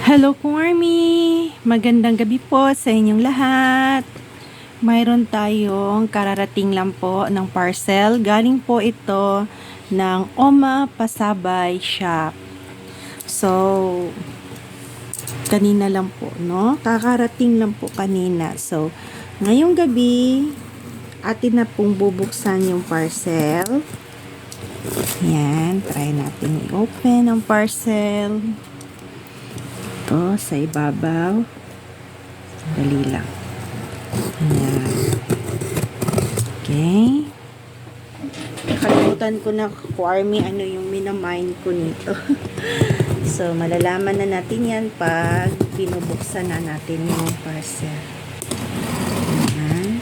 Hello Kung Army! Magandang gabi po sa inyong lahat. Mayroon tayong kararating lang po ng parcel. Galing po ito ng Oma Pasabay Shop. So, kanina lang po, no? Kakarating lang po kanina. So, ngayong gabi, atin na pong bubuksan yung parcel. Yan, try natin i-open ang parcel. Ito, sa ibabaw. Dali lang. Ayan. Okay. Nakalimutan ko na, Army, ano yung minamind ko nito. So, malalaman na natin yan pag binubuksan na natin yung parcel. Ayan.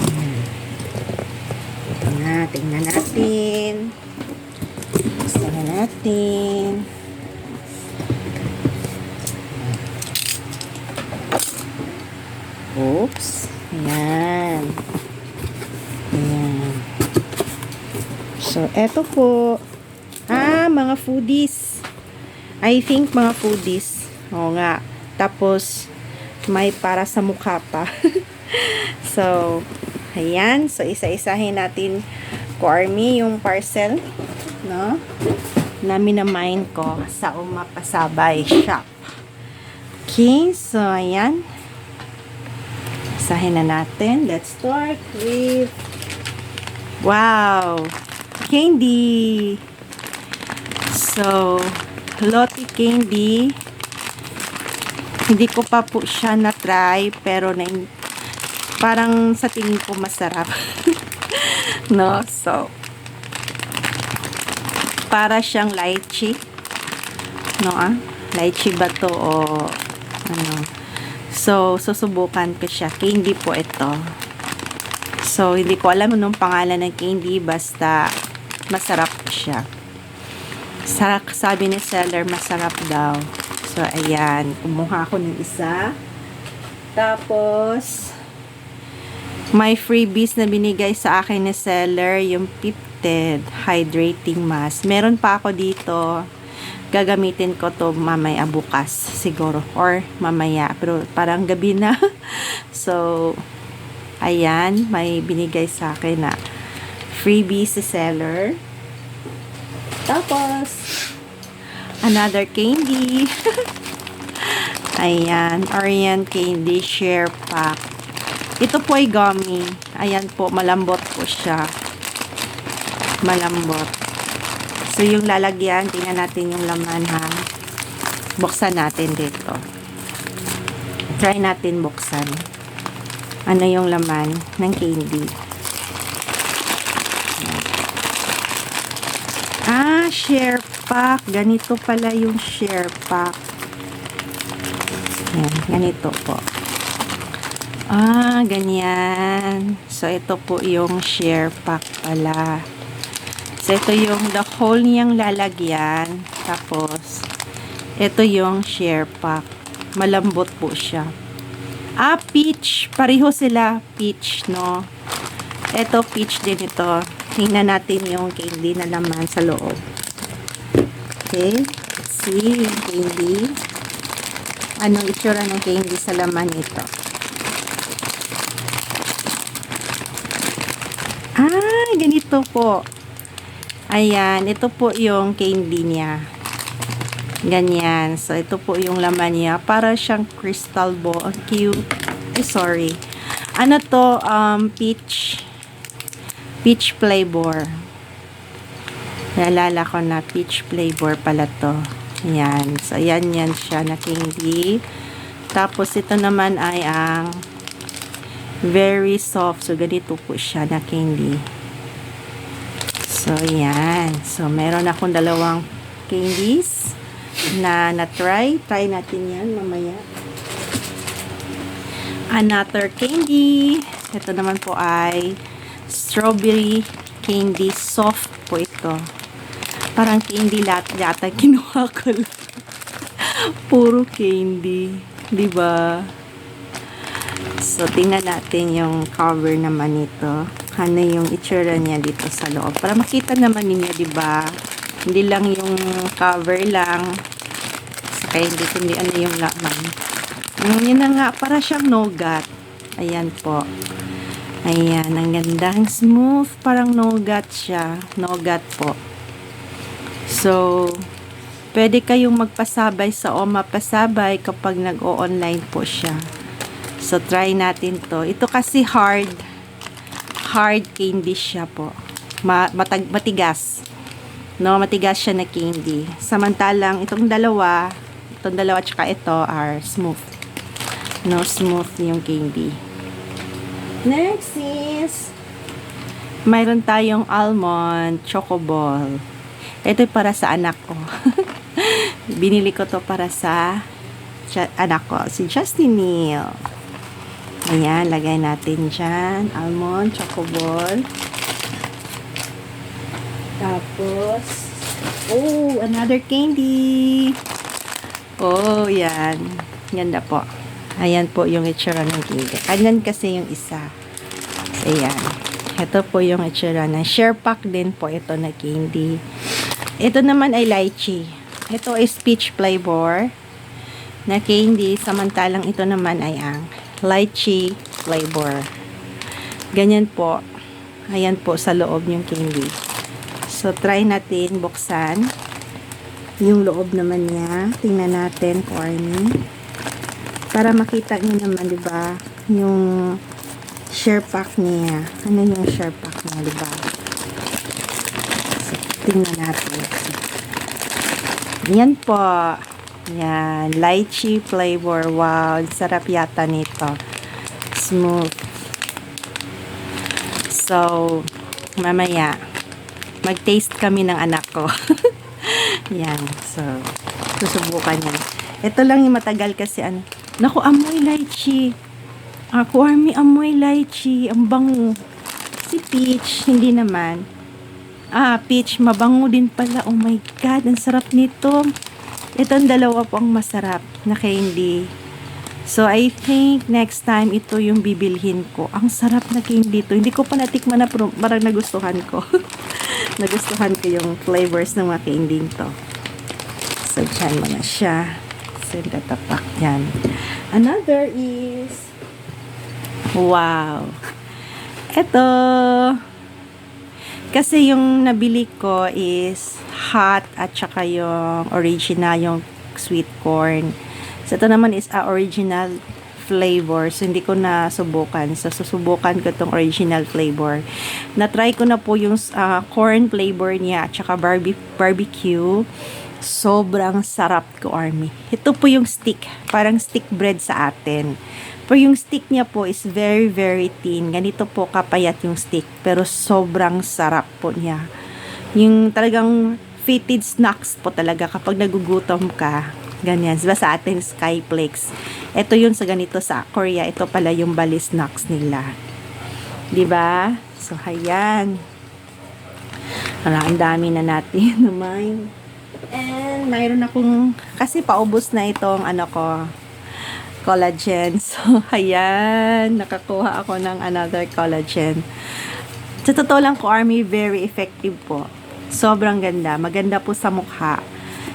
Ayan. Ito na, tingnan natin. Buksan na natin. Oops. Ayan. Ayan. So, eto po. Mga foodies. I think mga foodies. Oo nga. Tapos, may para sa mukha pa. So, ayan. So, isa-isahin natin, Army, yung parcel, no? Na minamind ko sa Oma Pasabay Shop. Okay. So, ayan. Isahin na natin. Let's start with wow! Candy! So, Lottie Candy. Hindi ko pa po siya na-try, pero parang sa tingin ko masarap. No? So, para siyang lychee. No? Lychee ba to o ano? So, susubukan ko siya. Candy po ito. So, hindi ko alam anong pangalan ng candy. Basta, masarap siya. Sabi ni seller, masarap daw. So, ayan. Kumuha ko ng isa. Tapos, may freebies na binigay sa akin ni seller. Yung Pipted Hydrating Mask. Meron pa ako dito. Gagamitin ko to mamaya bukas siguro or mamaya pero parang gabi na. So ayan, may binigay sa akin na freebie si seller. Tapos another candy. Ayan, Orient Candy Share Pack. Ito po ay gummy. Ayan po, malambot po siya. Malambot. So, yung lalagyan, tingnan natin yung laman, ha. Buksan natin dito. Try natin buksan. Ano yung laman ng candy. Share pack. Ganito pala yung share pack. Yan, ganito po. Ganyan. So, ito po yung share pack pala. So, ito yung the whole niyang lalagyan. Tapos, ito yung share pack. Malambot po siya. Peach. Pareho sila. Peach, no? Ito, peach din ito. Tingnan natin yung candy na laman sa loob. Okay. Let's see yung candy. Anong itsura ng candy sa laman nito? Ganito po. Ayan, ito po yung candy niya. Ganyan. So, ito po yung laman niya. Para siyang crystal ball. Cute. Sorry. Ano to? Peach. Peach flavor. Naalala ko na peach flavor pala to. Ayan. So, ayan yan siya na candy. Tapos, ito naman ay ang very soft. So, ganito po siya na candy. So, yan. So, meron akong dalawang candies na na-try. Try natin yan mamaya. Another candy. Ito naman po ay strawberry candy. Soft po ito. Parang candy lahat kinuha ko lang. Puro candy. Diba? So, tingnan natin yung cover naman nito. Ano yung itsura niya dito sa loob. Para makita naman ninyo, diba? Hindi lang yung cover lang. Kaya hindi kundi ano yung laman. Yun na nga, para siyang nougat. Ayan po. Ayan, ang gandang smooth. Parang nougat siya. Nougat po. So, pwede kayong magpasabay sa o mapasabay kapag nag-o-online po siya. So, try natin to. Ito kasi hard candy siya po. Matigas. No, matigas siya na candy. Samantalang, itong dalawa tsaka ito are smooth. No, smooth yung candy. Next is, mayroon tayong almond choco ball. Ito para sa anak ko. Binili ko to para sa anak ko, si Justin Neil. Ayan, lagay natin dyan. Almond, choco ball. Tapos, oh, another candy. Oh, yan. Ganda po. Ayan po yung itsura ng candy. Ayan kasi yung isa. So, ayan. Ito po yung itsura ng share pack din po ito na candy. Ito naman ay lychee. Ito is peach flavor na candy. Samantalang ito naman ay ang lychee flavor. Ganyan po. Ayan po sa loob yung candy. So, try natin buksan. Yung loob naman niya. Tingnan natin, Corny. Para makita niyo naman, di ba? Yung share pack niya. Ano yung share pack niya, di ba? So, tingnan natin. Yan po. Yan, lychee flavor. Wow, sarap yata nito. Smooth. So, mamaya, mag-taste kami ng anak ko. Yan, so, susubukan yan. Ito lang yung matagal kasi, naku, amoy lychee. Ako, Army, amoy lychee. Ang bango. Si Peach, hindi naman. Peach, mabango din pala. Oh my God, ang sarap nito. Itong dalawa po ang masarap na candy. So, I think next time ito yung bibilhin ko. Ang sarap na candy ito. Hindi ko pa natikman na parang nagustuhan ko. Nagustuhan ko yung flavors ng mga candy to. So, dyan mo na siya. So, tatapak yan. Another is, wow. Ito. Kasi yung nabili ko is hot at saka yung original, yung sweet corn. So, ito naman is original flavor. So, hindi ko na subukan. So, susubukan ko itong original flavor. Na-try ko na po yung corn flavor niya at saka barbecue. Sobrang sarap ko, Army. Ito po yung stick. Parang stick bread sa atin. Pero yung stick niya po is very, very thin. Ganito po kapayat yung stick. Pero sobrang sarap po niya. Yung talagang fitted snacks po talaga kapag nagugutom ka. Ganyan. Diba sa atin, Skyflakes. Ito yun sa ganito sa Korea. Ito pala yung bali snacks nila. Diba? So, ayan. Ang dami na natin naman. And, mayroon akong, kasi paubos na itong collagen. So, ayan, nakakuha ako ng another collagen. Sa totoo lang ko, Army, very effective po. Sobrang ganda. Maganda po sa mukha.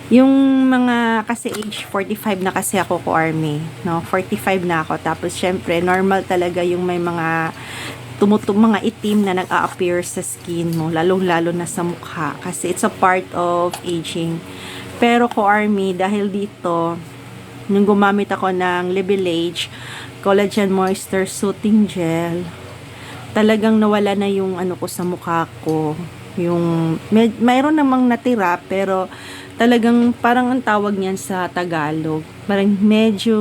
Yung mga, kasi age 45 na kasi ako ko, Army. No? 45 na ako. Tapos, syempre, normal talaga yung may mga mga itim na nag-a-appear sa skin mo. Lalong-lalo na sa mukha. Kasi it's a part of aging. Pero ko, Army, dahil dito, nung gumamit ako ng Levelage Collagen Moisture Soothing Gel, talagang nawala na yung ko sa mukha ko. Yung, mayroon namang natira, pero talagang parang ang tawag niyan sa Tagalog. Parang medyo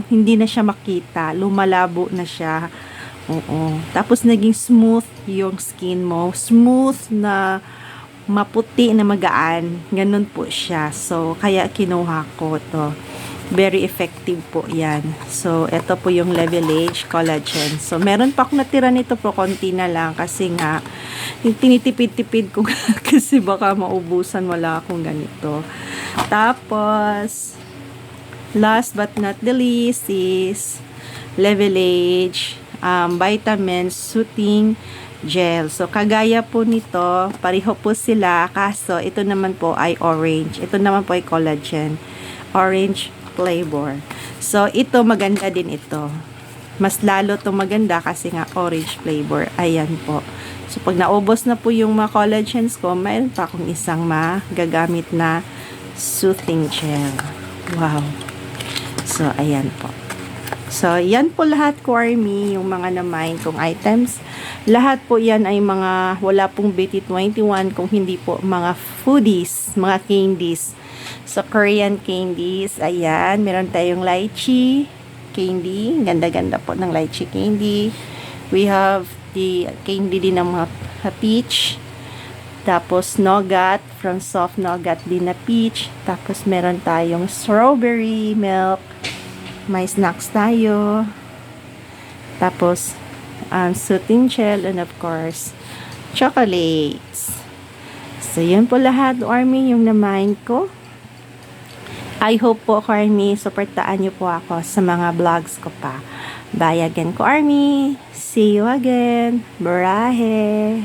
hindi na siya makita. Lumalabo na siya. Oo. Tapos naging smooth yung skin mo. Smooth na maputi na magaan. Ganun po siya. So, kaya kinuha ko to. Very effective po yan. So, ito po yung Levelage Collagen. So, meron pa akong natira nito pero konti na lang kasi nga tinitipid-tipid ko kasi baka maubusan, wala akong ganito. Tapos, last but not the least is Levelage Vitamin Soothing gel. So, kagaya po nito, pareho po sila, kaso ito naman po ay orange. Ito naman po ay collagen. Orange flavor. So, ito maganda din ito. Mas lalo to maganda kasi nga orange flavor. Ayan po. So, pag naubos na po yung mga collagens ko, mayroon pa akong isang magagamit na soothing gel. Wow. So, ayan po. So, yan po lahat ko, Army, yung mga na-mine kong items. Lahat po yan ay mga wala pong BT21 kung hindi po mga foodies, mga candies. So, Korean candies. Ayan, meron tayong lychee candy. Ganda-ganda po ng lychee candy. We have the candy din ng mga peach. Tapos, nougat. From soft nougat din na peach. Tapos, meron tayong strawberry milk. May snacks tayo. Tapos, soothing gel. And of course, chocolates. So, yun po lahat, Army, yung na-mine ko. I hope po, Army, supportaan niyo po ako sa mga vlogs ko pa. Bye again ko, Army. See you again. Barahe.